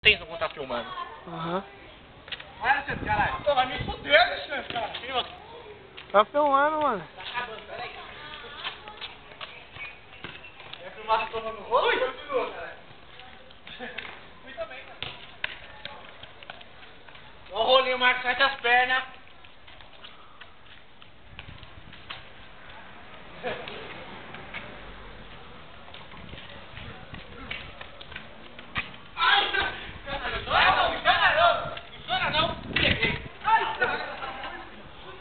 tenso quando tá filmando. Aham. Olha, Alexandre, caralho. Pô, vai me fuder, Alexandre, cara. Tá filmando, mano. Tá acabando, peraí. Quer filmar se tomando rolo? Ui, continua, caralho. Fui também, cara. Ó o rolinho, Marcos, mete as pernas.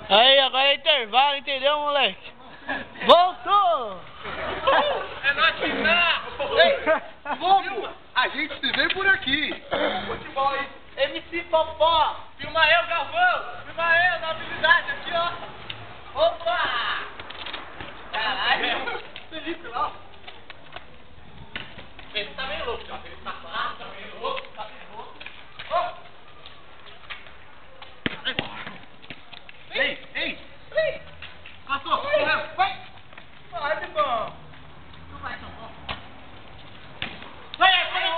Aí, agora é intervalo, entendeu, moleque? Voltou! É nóis, Pizarra! Ei, vamos! A gente se vê por aqui! Futebol aí! MC Popó! Filma eu, Galvão! Filma eu, na habilidade aqui, ó! Opa! Caralho! Felipe lá! Ele tá meio louco, ó. Ele tá meio louco, tá meio louco. Ó! Ei! Ei! Passou! Correu! Vai! Vai, de bom! Não vai, não. Vai, vai,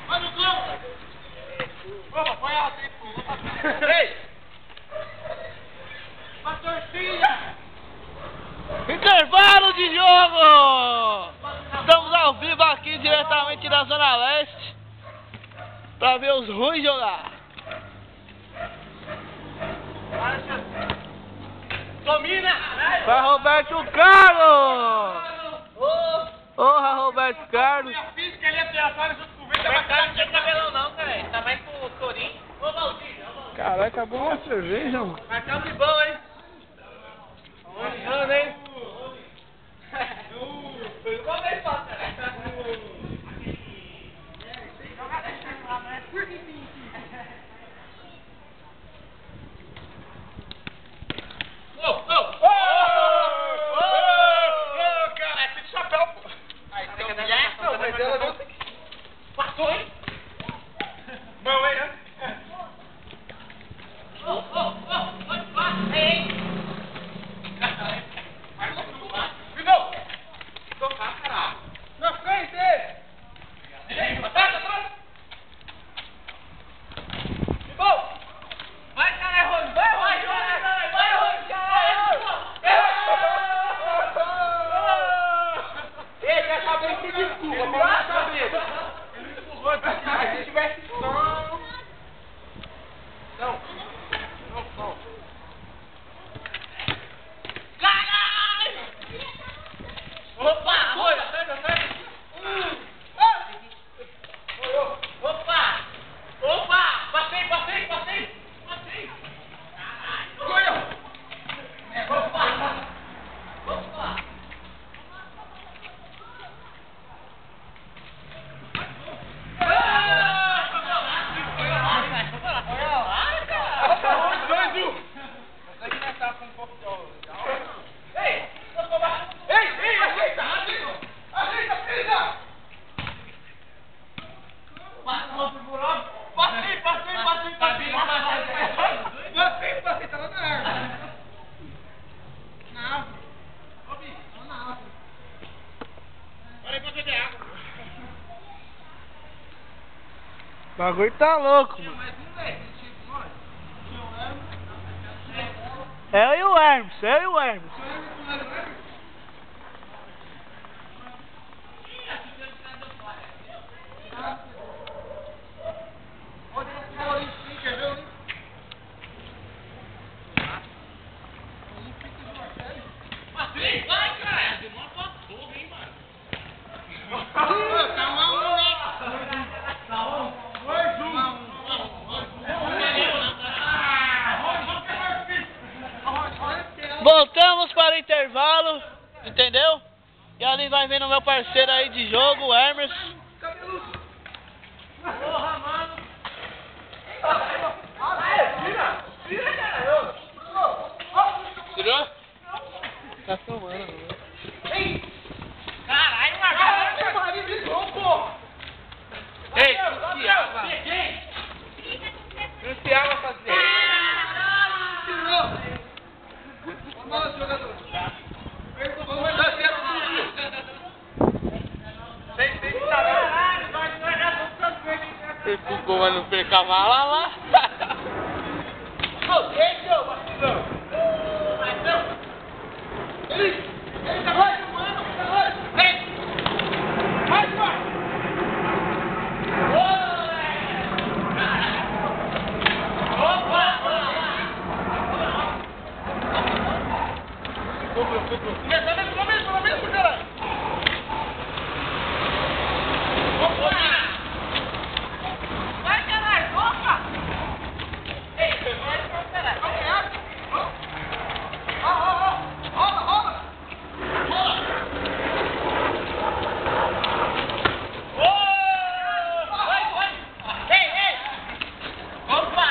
vai no gol! Opa, põe alto aí, pô! Ei! Uma torcida! Intervalo de jogo! Estamos ao vivo aqui diretamente da Zona Leste pra ver os ruins jogar. Domina! Vai Roberto Carlos! Porra, Roberto Carlos! A física ali aleatória junto com o vento. Mas cara, não tinha cabelão não, cara. Tá mais com o Torinho. Ô, Valdir. Caralho, acabou a cerveja, mano. Marcão de bom, hein? Anos, hein? Foi igual vez só, cara. Cara, esse de chapéu, pô. Aí, tem que dar não, mas ela não tem que... Passou, hein? Bom, hein? Ei! Ficou! Tocar, caralho! Na frente! Atrás! Ficou! Vai, caralho, Rony! Vai, Rony! Vai, Rony! Ei, quer saber que desculpa? Pode saber! Ele empurrou, se tivesse som... Não! Caralho! Opa! Foi! Opa! Opa! Passei! Caralho! Opa! Passei, tava na árvore. Na árvore. Ô, bicho, tava na árvore. Olha aí pra beber água. O bagulho tá louco, mano. Mais um, velho. Eu e o Hermes, Vai, cara! Demora pra porra, hein, mano? Voltamos para o intervalo, entendeu? E ali vai vendo meu parceiro aí de jogo, o Hermes. Porra, mano! Tira, cara! Tirou? Tá filmando, mano. Caralho, Marcão! Porra! Ei, Thiago! O Thiago vai fazer. Tirou! Vamos, jogador. Vamos, Pô, não perca a mala lá. Ô, deixa eu, vacilão. Mas não. Ele tá mais humano, vem. Mais forte. Começa mesmo, caralho. Opa! Vai, caralho, opa! Ei, vai, caralho. Rola. Vai. Ei. Opa!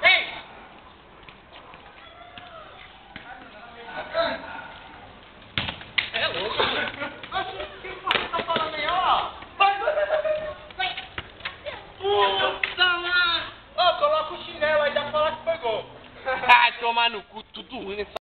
Ei! É louco. Oxe, o que você tá falando aí, ó? Vai. Puta lá! Ô, coloca o chinelo aí, dá pra falar que foi gol. Ah, tomar no cu, tudo ruim nessa